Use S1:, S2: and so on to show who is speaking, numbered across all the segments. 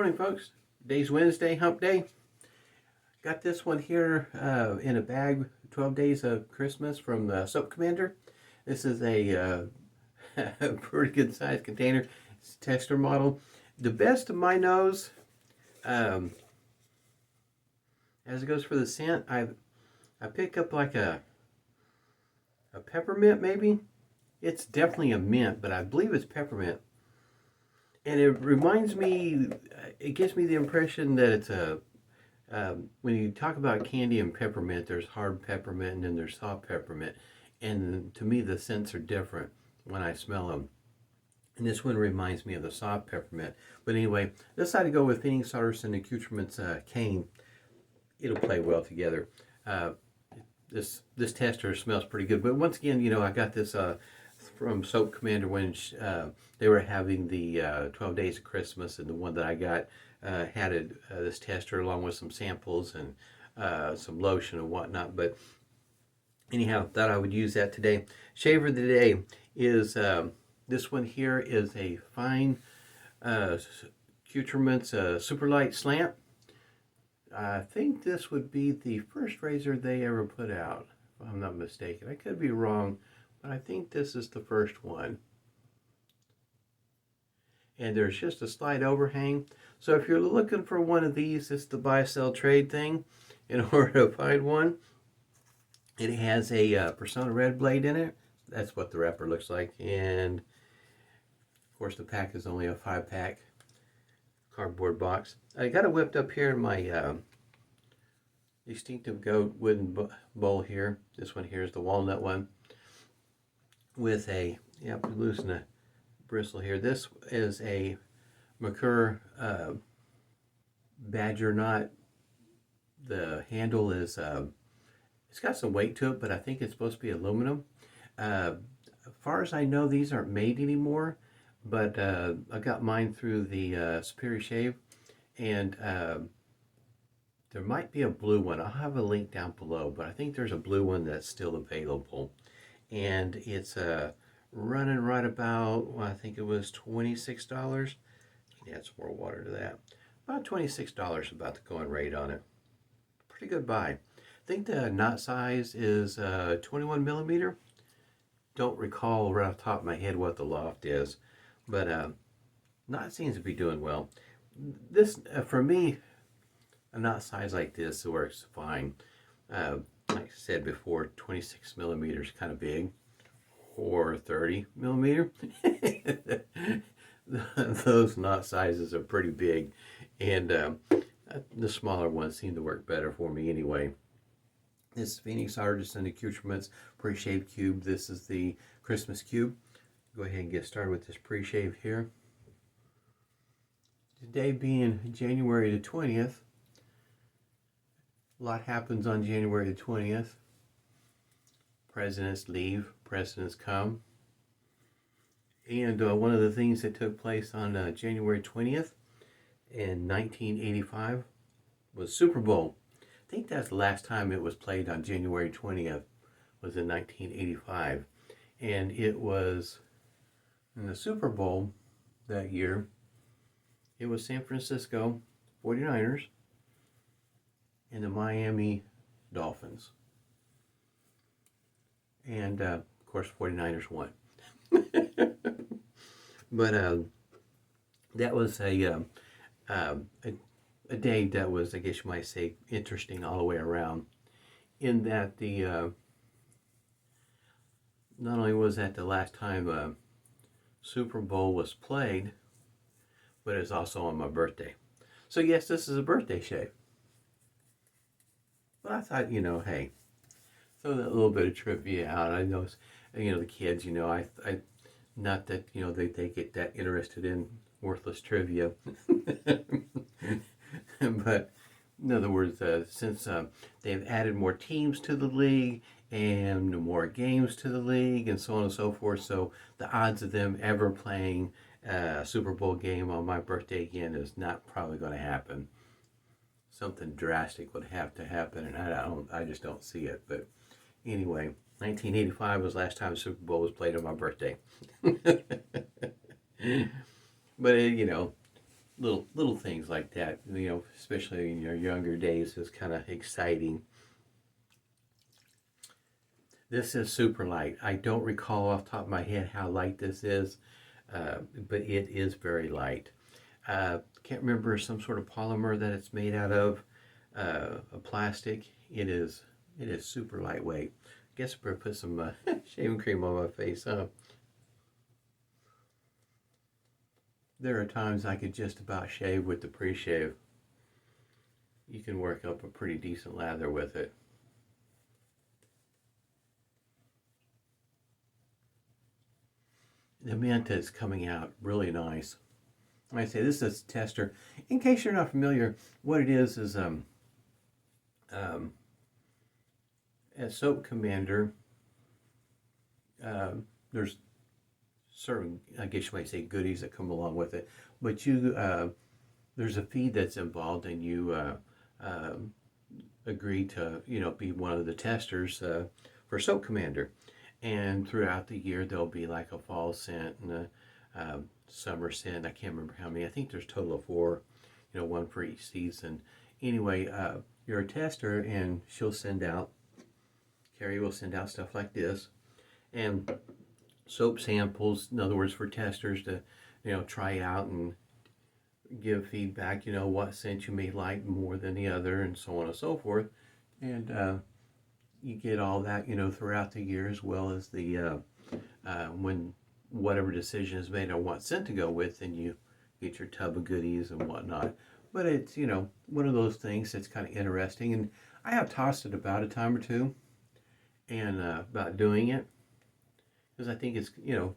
S1: Morning, folks. Today's Wednesday, hump day. Got this one here in a bag, 12 Days of Christmas from the Soap Commander. This is a pretty good sized container. It's a tester model. The best of my nose, as it goes for the scent, I pick up like a peppermint maybe. It's definitely a mint, but I believe it's peppermint. And it reminds me, it gives me the impression that it's when you talk about candy and peppermint, there's hard peppermint and then there's soft peppermint. And to me, the scents are different when I smell them. And this one reminds me of the soft peppermint. But anyway, decided to go with Phoenix Artisan Accoutrements Cane. It'll play well together. This tester smells pretty good. But once again, I got this from Soap Commander when they were having the 12 Days of Christmas, and the one that I got had this tester along with some samples and some lotion and whatnot. But anyhow, thought I would use that today. Shaver of the day is this one here is a fine Accoutrements Superlite Slant. I think this would be the first razor they ever put out, if I'm not mistaken. I could be wrong, but I think this is the first one. And there's just a slight overhang. So if you're looking for one of these, it's the buy, sell, trade thing. In order to find one, it has a Personna red blade in it. That's what the wrapper looks like. And of course the pack is only a 5-pack cardboard box. I got it whipped up here in my distinctive goat wooden bowl here. This one here is the walnut one with a, losing a bristle here. This is a Merkur badger knot. The handle is, it's got some weight to it, but I think it's supposed to be aluminum. As far as I know, these aren't made anymore, but I got mine through the Preshave, and there might be a blue one. I'll have a link down below, but I think there's a blue one that's still available. And it's running right about, well, I think it was $26. Add some more water to that. About $26 about the going rate on it. Pretty good buy. I think the knot size is 21 millimeter. Don't recall right off the top of my head what the loft is, but knot seems to be doing well. This, for me, a knot size like this works fine. Like I said before, 26 millimeters kind of big, or 30 millimeter. Those knot sizes are pretty big, and the smaller ones seem to work better for me anyway. This is Phoenix Artisan Accoutrements Preshave Cube. This is the Christmas cube. Go ahead and get started with this pre-shave here. Today being January the 20th. A lot happens on January the 20th. Presidents leave, presidents come. And one of the things that took place on January 20th in 1985 was Super Bowl. I think that's the last time it was played on January 20th, was in 1985. And it was in the Super Bowl that year, it was San Francisco 49ers and the Miami Dolphins. And of course 49ers won. But that was a day that was, I guess you might say, interesting all the way around, in that the not only was that the last time Super Bowl was played, but it's also on my birthday. So yes, this is a birthday shave. But I thought, hey, throw that little bit of trivia out. I know, the kids, I not that, they get that interested in worthless trivia. But in other words, since they've added more teams to the league and more games to the league and so on and so forth, so the odds of them ever playing a Super Bowl game on my birthday again is not probably going to happen. Something drastic would have to happen, and I just don't see it. But anyway, 1985 was the last time Super Bowl was played on my birthday. But little things like that, you know, especially in your younger days, is kind of exciting. This is super light. I don't recall off the top of my head how light this is, but it is very light. Can't remember some sort of polymer that it's made out of, a plastic. It is super lightweight. I guess I'm gonna put some shaving cream on my face, huh? There are times I could just about shave with the Preshave. You can work up a pretty decent lather with it. The mint is coming out really nice. Like I say, this is a tester. In case you're not familiar, what it is a soap commander. There's certain, I guess you might say, goodies that come along with it, but there's a fee that's involved, and you agree to, you know, be one of the testers for Soap Commander. And throughout the year, there'll be like a fall scent and a summer scent. I can't remember how many. I think there's a total of 4, you know, one for each season. Anyway, you're a tester, and Carrie will send out stuff like this, and soap samples, in other words, for testers to, you know, try out and give feedback, you know, what scent you may like more than the other, and so on and so forth. And you get all that, you know, throughout the year, as well as the when whatever decision is made on what scent to go with, then you get your tub of goodies and whatnot. But it's, you know, one of those things that's kind of interesting, and I have tossed it about a time or two, and about doing it, because I think it's, you know,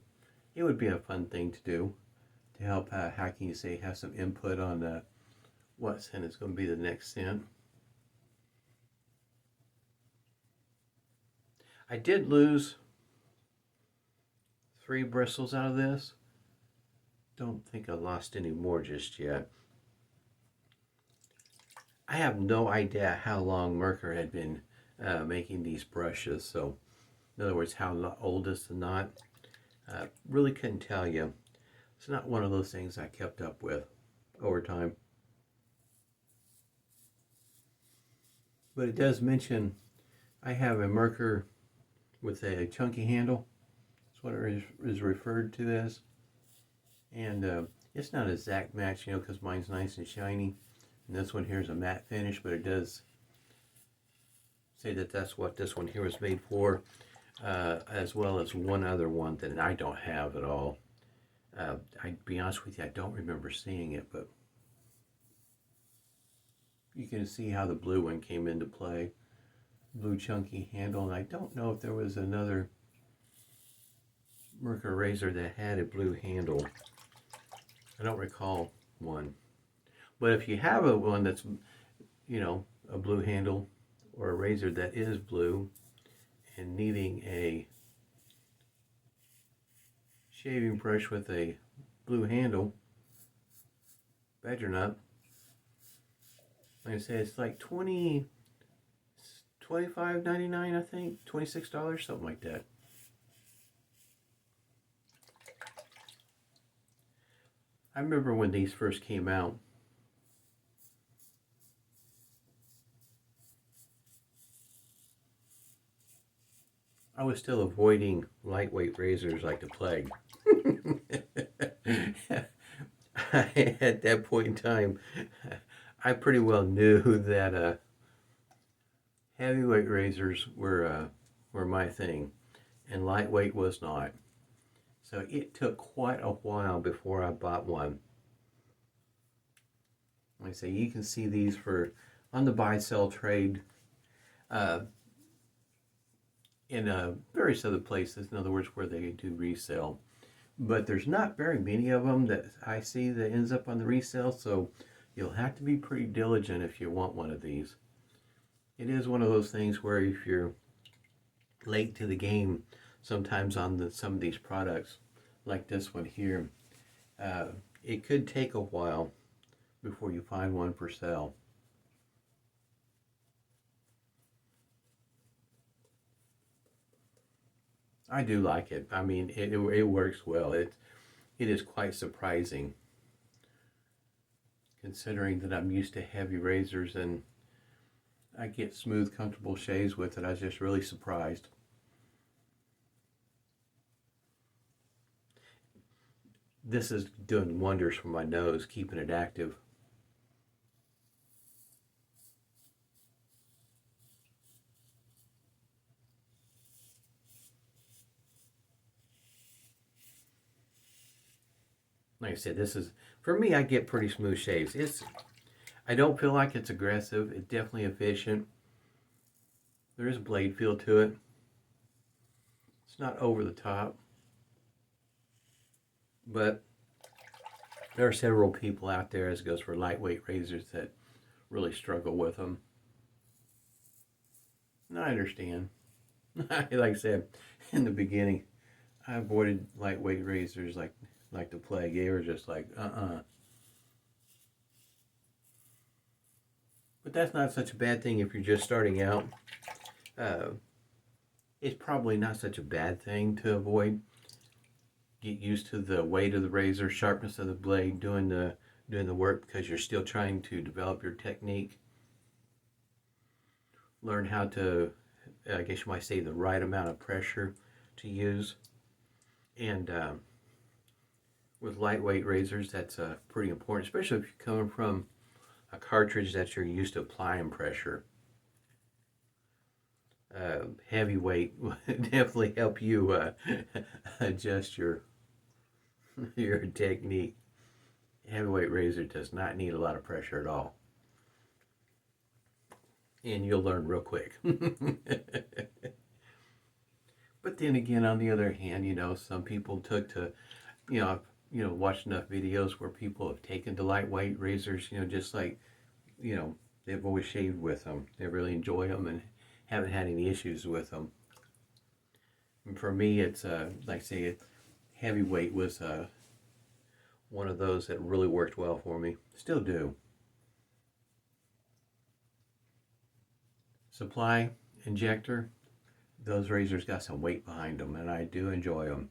S1: it would be a fun thing to do, to help, how can you say, have some input on what scent is going to be the next scent. I did lose 3 bristles out of this. Don't think I lost any more just yet. I have no idea how long Merkur had been making these brushes, so in other words, how old is the knot. Really couldn't tell you. It's not one of those things I kept up with over time. But it does mention I have a Merkur with a chunky handle. That's what it is referred to as. And it's not an exact match, you know, because mine's nice and shiny. And this one here is a matte finish, but it does say that that's what this one here was made for, as well as one other one that I don't have at all. I'd be honest with you, I don't remember seeing it, but you can see how the blue one came into play. Blue chunky handle, and I don't know if there was another Merkur razor that had a blue handle. I don't recall one. But if you have a one that's, you know, a blue handle, or a razor that is blue, and needing a shaving brush with a blue handle, badger nut, like I say, it's like $25.99, I think, $26, something like that. I remember when these first came out, I was still avoiding lightweight razors like the plague. At that point in time, I pretty well knew that heavyweight razors were my thing, and lightweight was not. So it took quite a while before I bought one. Like I say, you can see these on the buy-sell trade in various other places, in other words, where they do resell. But there's not very many of them that I see that ends up on the resale, so you'll have to be pretty diligent if you want one of these. It is one of those things where if you're late to the game, sometimes on some of these products, like this one here, it could take a while before you find one for sale. I do like it. I mean, it works well. It is quite surprising. considering that I'm used to heavy razors and I get smooth, comfortable shaves with it. I was just really surprised. This is doing wonders for my nose, keeping it active. Like I said, this is, for me, I get pretty smooth shaves. I don't feel like it's aggressive. It's definitely efficient. There is a blade feel to it. It's not over the top. But there are several people out there, as it goes for lightweight razors, that really struggle with them. And I understand. Like I said in the beginning, I avoided lightweight razors like the plague. They were just like, But that's not such a bad thing if you're just starting out. It's probably not such a bad thing to avoid. Get used to the weight of the razor, sharpness of the blade, doing the work, because you're still trying to develop your technique. Learn how to, I guess you might say, the right amount of pressure to use. And with lightweight razors, that's pretty important, especially if you're coming from a cartridge that you're used to applying pressure. Heavyweight will definitely help you adjust your technique. Heavyweight razor does not need a lot of pressure at all. And you'll learn real quick. But then again, on the other hand, some people took to, watched enough videos where people have taken to lightweight razors, just like, they've always shaved with them. They really enjoy them and haven't had any issues with them. And for me, it's, like I say, heavyweight was one of those that really worked well for me. Still do. Supply injector, those razors got some weight behind them, and I do enjoy them.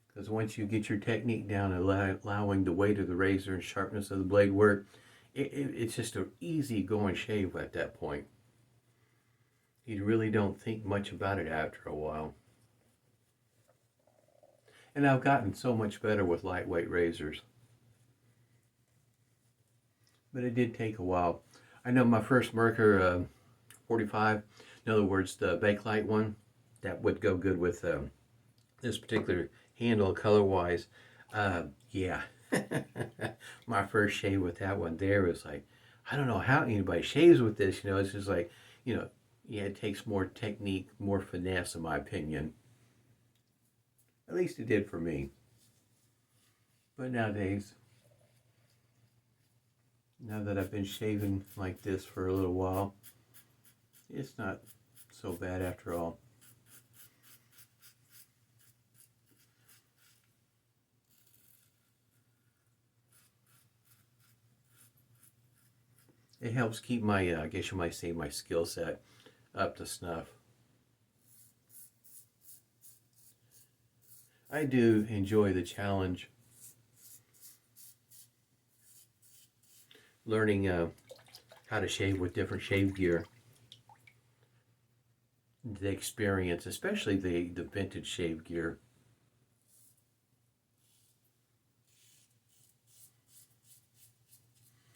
S1: Because once you get your technique down and allowing the weight of the razor and sharpness of the blade work, it's just an easy going shave at that point. You really don't think much about it after a while. And I've gotten so much better with lightweight razors. But it did take a while. I know my first Merkur 45, in other words, the Bakelite one, that would go good with this particular handle color-wise. Yeah. My first shave with that one there was like, I don't know how anybody shaves with this. It's just like, yeah, it takes more technique, more finesse, in my opinion. At least it did for me. But nowadays, now that I've been shaving like this for a little while, it's not so bad after all. It helps keep my, I guess you might say, my skill set up to snuff. I do enjoy the challenge. Learning how to shave with different shave gear. The experience, especially the vintage shave gear.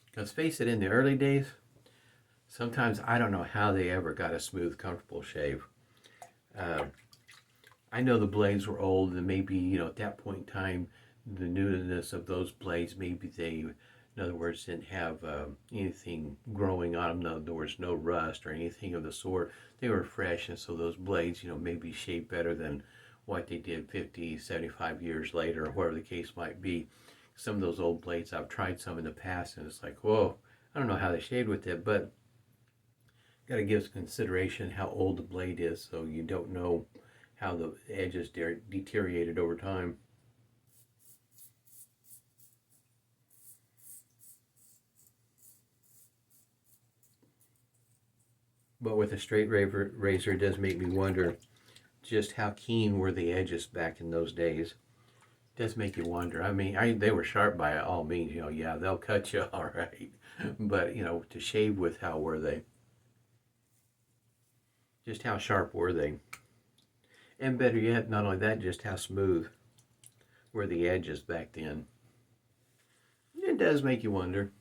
S1: Because face it, in the early days, sometimes I don't know how they ever got a smooth, comfortable shave. I know the blades were old, and maybe, at that point in time, the newness of those blades, maybe they, in other words, didn't have anything growing on them. In other words, no rust or anything of the sort. They were fresh, and so those blades, maybe shaped better than what they did 50, 75 years later, or whatever the case might be. Some of those old blades, I've tried some in the past, and it's like, whoa, I don't know how they shaved with it, but got to give consideration how old the blade is, so you don't know how the edges deteriorated over time. But with a straight razor, it does make me wonder just how keen were the edges back in those days. Does make you wonder. I mean, they were sharp by all means. Yeah, they'll cut you all right. But, to shave with, how were they? Just how sharp were they? And better yet, not only that, just how smooth were the edges back then. It does make you wonder.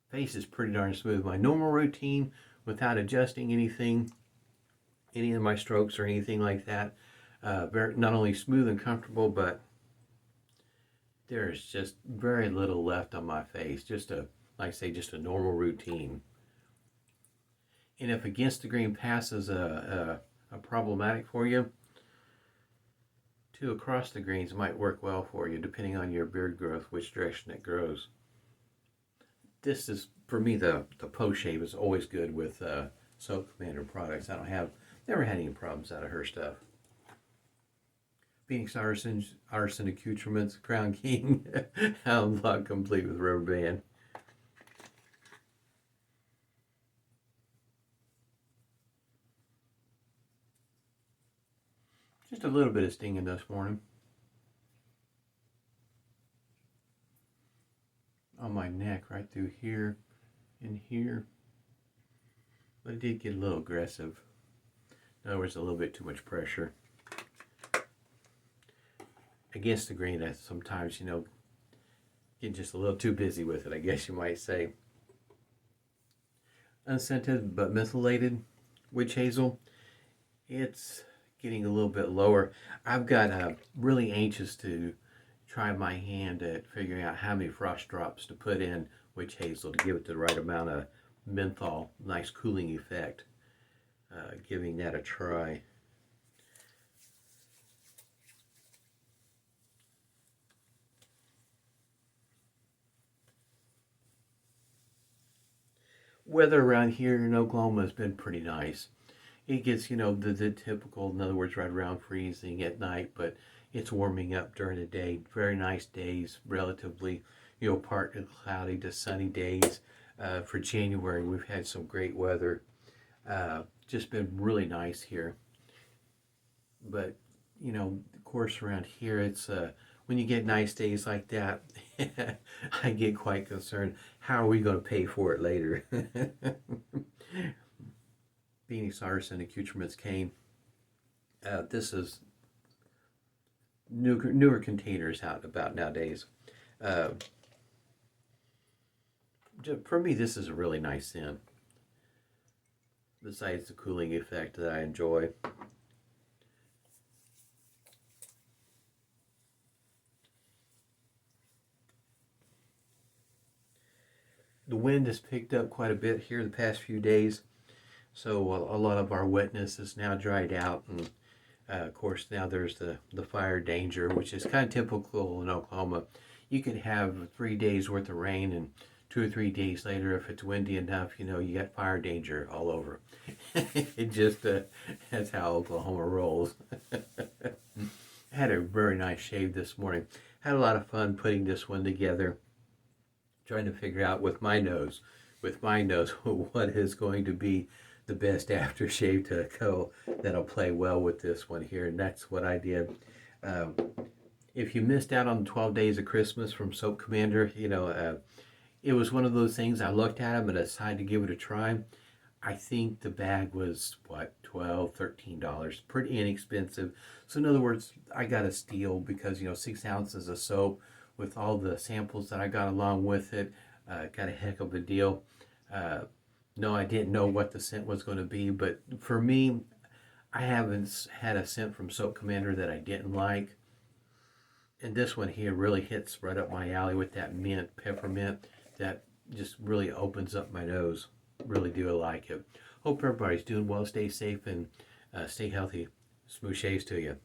S1: Face is pretty darn smooth. My normal routine, without adjusting anything, any of my strokes or anything like that, not only smooth and comfortable, but there's just very little left on my face. Just like I say, just a normal routine. And if against the grain pass is a problematic for you, two across the grains might work well for you, depending on your beard growth, which direction it grows. This is, for me, the post-shave is always good with Soap Commander products. Never had any problems out of her stuff. Phoenix Artisan Accoutrements, Crown King, Hound Lock complete with rubber band. Just a little bit of stinging this morning. On my neck, right through here and here. But it did get a little aggressive. In other words, a little bit too much pressure. Against the grain, I sometimes, get just a little too busy with it, I guess you might say. Unscented but mentholated witch hazel. It's getting a little bit lower. I've got really anxious to try my hand at figuring out how many frost drops to put in witch hazel to give it the right amount of menthol, nice cooling effect. Giving that a try. Weather around here in Oklahoma has been pretty nice. It gets, the typical, in other words, right around freezing at night, but it's warming up during the day. Very nice days, relatively, partly cloudy to sunny days. For January, we've had some great weather. Just been really nice here. But, of course, around here, it's when you get nice days like that, I get quite concerned. How are we going to pay for it later? Phoenix Artisan Accoutrements Cane. This is newer containers out about nowadays. For me, this is a really nice scent. Besides the cooling effect that I enjoy. The wind has picked up quite a bit here the past few days, so a lot of our wetness is now dried out, and of course now there's the fire danger, which is kind of typical in Oklahoma. You can have 3 days worth of rain, and 2 or 3 days later, if it's windy enough, you got fire danger all over. It just that's how Oklahoma rolls. I had a very nice shave this morning. Had a lot of fun putting this one together, trying to figure out with my nose what is going to be the best aftershave to go that'll play well with this one here, and that's what I did. If you missed out on 12 Days of Christmas from Soap Commander, it was one of those things. I looked at them and decided to give it a try. I think the bag was, $12, $13, pretty inexpensive. So in other words, I got a steal because, 6 ounces of soap with all the samples that I got along with it, got a heck of a deal. No, I didn't know what the scent was going to be, but for me, I haven't had a scent from Soap Commander that I didn't like. And this one here really hits right up my alley with that mint, peppermint, that just really opens up my nose. Really do like it. Hope everybody's doing well. Stay safe and stay healthy. Smooth shaves to you.